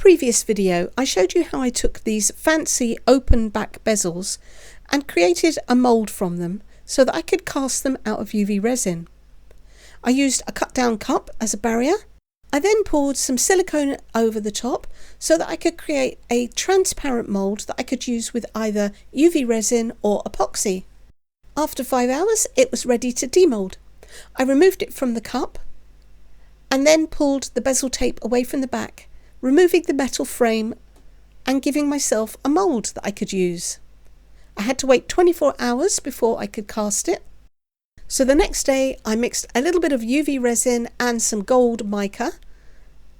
previous video, I showed you how I took these fancy open back bezels and created a mould from them so that I could cast them out of UV resin. I used a cut down cup as a barrier. I then poured some silicone over the top so that I could create a transparent mould that I could use with either UV resin or epoxy. After 5 hours, it was ready to demould. I removed it from the cup and then pulled the bezel tape away from the back, removing the metal frame and giving myself a mould that I could use. I had to wait 24 hours before I could cast it. So the next day I mixed a little bit of UV resin and some gold mica,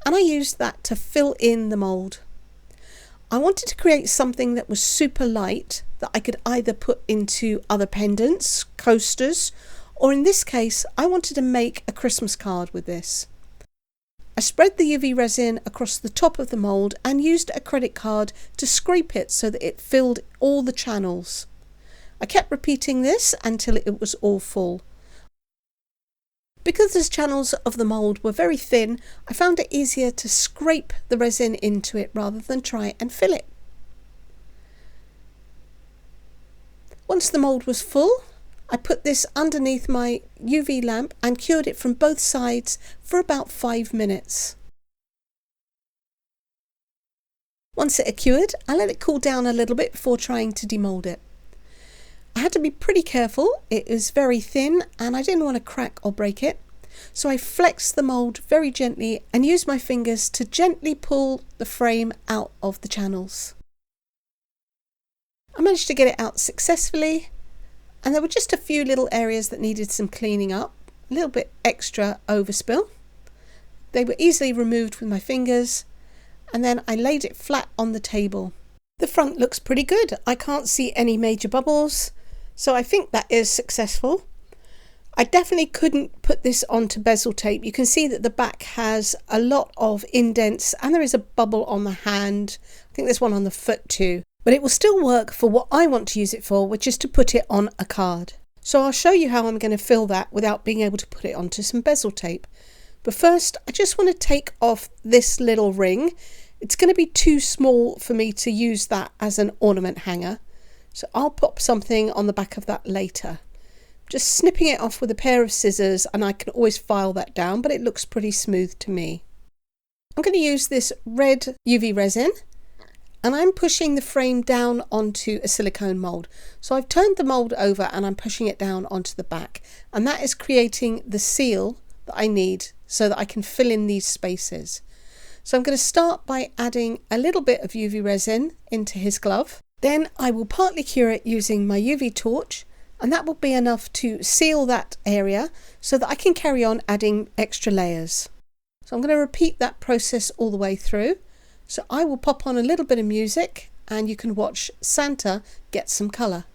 and I used that to fill in the mould. I wanted to create something that was super light that I could either put into other pendants, coasters, or in this case I wanted to make a Christmas card with this. I spread the UV resin across the top of the mould and used a credit card to scrape it so that it filled all the channels. I kept repeating this until it was all full. Because the channels of the mould were very thin, I found it easier to scrape the resin into it rather than try and fill it. Once the mould was full, I put this underneath my UV lamp and cured it from both sides for about 5 minutes. Once it had cured, I let it cool down a little bit before trying to demould it. I had to be pretty careful. It was very thin and I didn't want to crack or break it. So I flexed the mould very gently and used my fingers to gently pull the frame out of the channels. I managed to get it out successfully, and there were just a few little areas that needed some cleaning up, a little bit extra overspill. They were easily removed with my fingers, and then I laid it flat on the table. The front looks pretty good. I can't see any major bubbles, so I think that is successful. I definitely couldn't put this onto bezel tape. You can see that the back has a lot of indents and there is a bubble on the hand. I think there's one on the foot too. But it will still work for what I want to use it for, which is to put it on a card. So I'll show you how I'm going to fill that without being able to put it onto some bezel tape. But first, I just want to take off this little ring. It's going to be too small for me to use that as an ornament hanger. So I'll pop something on the back of that later. Just snipping it off with a pair of scissors, and I can always file that down, but it looks pretty smooth to me. I'm going to use this red UV resin, and I'm pushing the frame down onto a silicone mould. So I've turned the mould over and I'm pushing it down onto the back, and that is creating the seal that I need so that I can fill in these spaces. So I'm going to start by adding a little bit of UV resin into his glove. Then I will partly cure it using my UV torch, and that will be enough to seal that area so that I can carry on adding extra layers. So I'm going to repeat that process all the way through. So I will pop on a little bit of music and you can watch Santa get some colour.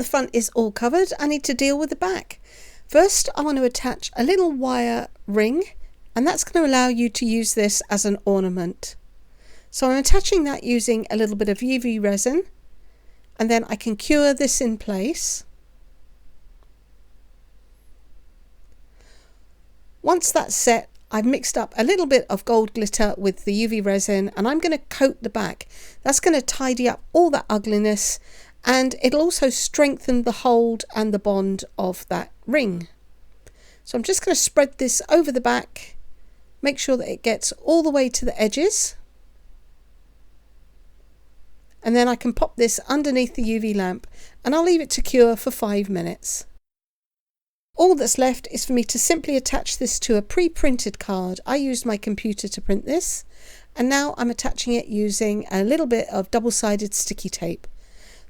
the front is all covered, I need to deal with the back. First, I want to attach a little wire ring, and that's going to allow you to use this as an ornament. So I'm attaching that using a little bit of UV resin, and then I can cure this in place. Once that's set, I've mixed up a little bit of gold glitter with the UV resin, and I'm going to coat the back. That's going to tidy up all that ugliness, and it'll also strengthen the hold and the bond of that ring. So I'm just going to spread this over the back, make sure that it gets all the way to the edges, and then I can pop this underneath the UV lamp, and I'll leave it to cure for 5 minutes. All that's left is for me to simply attach this to a pre-printed card. I used my computer to print this, and now I'm attaching it using a little bit of double-sided sticky tape.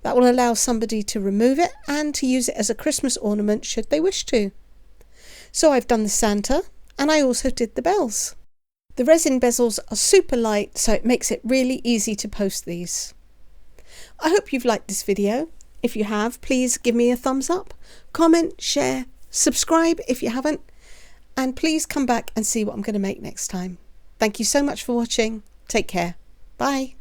That will allow somebody to remove it and to use it as a Christmas ornament should they wish to. So I've done the Santa, and I also did the bells. The resin bezels are super light, so it makes it really easy to post these. I hope you've liked this video. If you have, please give me a thumbs up, comment, share, subscribe if you haven't, and please come back and see what I'm going to make next time. Thank you so much for watching. Take care. Bye.